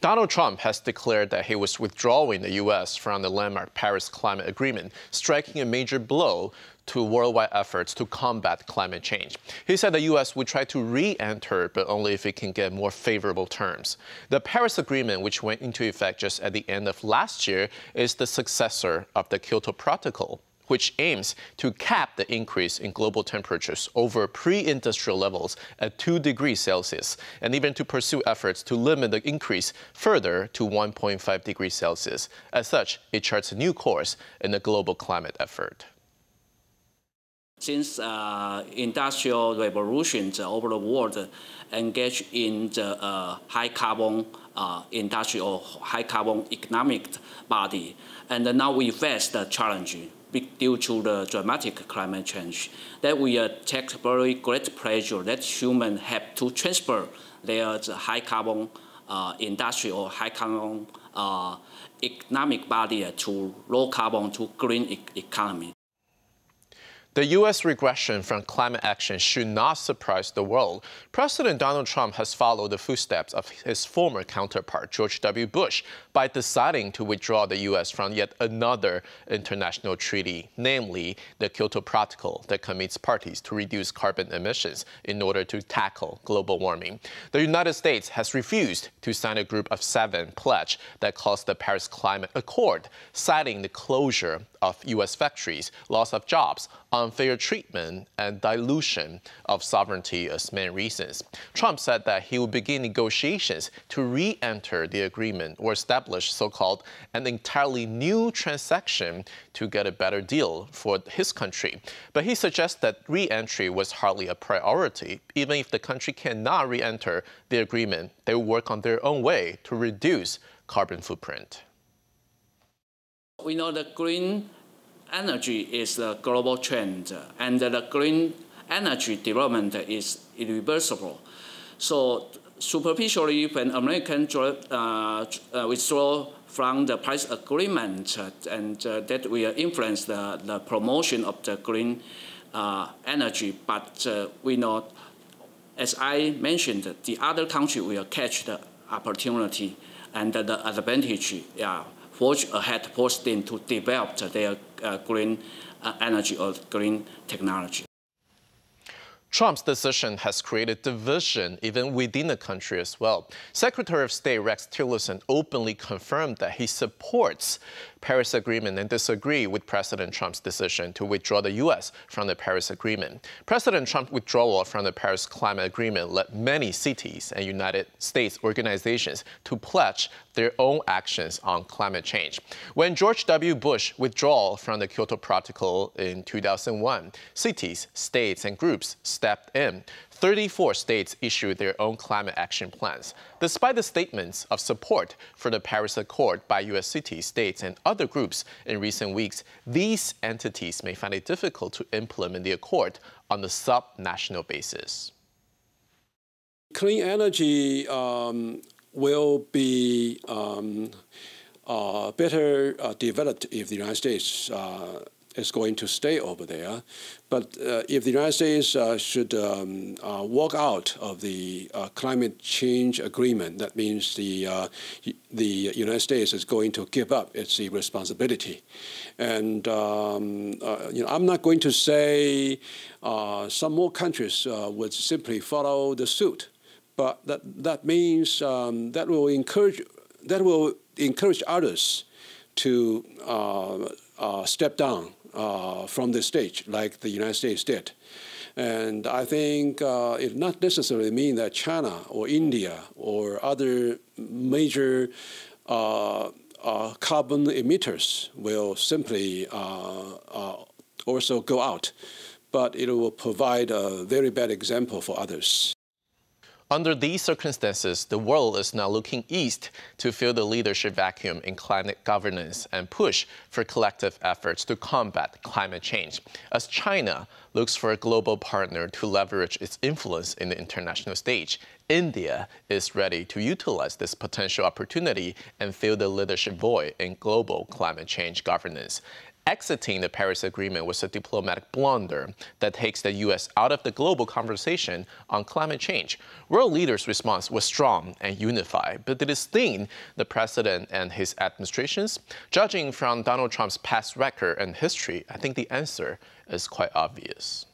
Donald Trump has declared that he was withdrawing the U.S. from the landmark Paris Climate Agreement, striking a major blow to worldwide efforts to combat climate change. He said the U.S. would try to re-enter, but only if it can get more favorable terms. The Paris Agreement, which went into effect just at the end of last year, is the successor of the Kyoto Protocol, which aims to cap the increase in global temperatures over pre-industrial levels at 2 degrees Celsius, and even to pursue efforts to limit the increase further to 1.5 degrees Celsius. As such, it charts a new course in the global climate effort. Since industrial revolutions over the world engage in the high carbon industrial, high carbon economic body, and now we face the challenge due to the dramatic climate change, that we take very great pleasure that humans have to transfer their high carbon industrial, high carbon economic body to low carbon, to green economy. The U.S. regression from climate action should not surprise the world. President Donald Trump has followed the footsteps of his former counterpart, George W. Bush, by deciding to withdraw the U.S. from yet another international treaty, namely the Kyoto Protocol, that commits parties to reduce carbon emissions in order to tackle global warming. The United States has refused to sign a Group of 7 pledge that calls the Paris Climate Accord, citing the closure of U.S. factories, loss of jobs, unfair treatment, and dilution of sovereignty as main reasons. Trump said that he would begin negotiations to re-enter the agreement or establish so-called an entirely new transaction to get a better deal for his country. But he suggests that re-entry was hardly a priority. Even if the country cannot re-enter the agreement, they will work on their own way to reduce carbon footprint. We know that green energy is a global trend, and the green energy development is irreversible. So superficially, when Americans withdraw from the Paris Agreement, and that will influence the promotion of the green energy, but we know, as I mentioned, the other country will catch the opportunity and the advantage. Forge ahead, force them to develop their green energy or green technology. Trump's decision has created division even within the country as well. Secretary of State Rex Tillerson openly confirmed that he supports Paris Agreement and disagree with President Trump's decision to withdraw the U.S. from the Paris Agreement. President Trump's withdrawal from the Paris Climate Agreement led many cities and United States organizations to pledge their own actions on climate change. When George W. Bush withdrew from the Kyoto Protocol in 2001, cities, states, and groups stepped in. 34 states issued their own climate action plans. Despite the statements of support for the Paris Accord by U.S. cities, states, and other groups in recent weeks, these entities may find it difficult to implement the accord on the sub-national basis. Clean energy will be better developed if the United States is going to stay over there. But if the United States should walk out of the climate change agreement, that means the United States is going to give up its responsibility. And I'm not going to say some more countries would simply follow the suit, but that means that will encourage others to step down from the stage, like the United States did. And I think it not necessarily mean that China or India or other major carbon emitters will simply also go out, but it will provide a very bad example for others. Under these circumstances, the world is now looking east to fill the leadership vacuum in climate governance and push for collective efforts to combat climate change. As China looks for a global partner to leverage its influence in the international stage, India is ready to utilize this potential opportunity and fill the leadership void in global climate change governance. exiting the Paris Agreement was a diplomatic blunder that takes the U.S. out of the global conversation on climate change. World leaders' response was strong and unified, but did it sting the president and his administrations? Judging from Donald Trump's past record and history, I think the answer is quite obvious.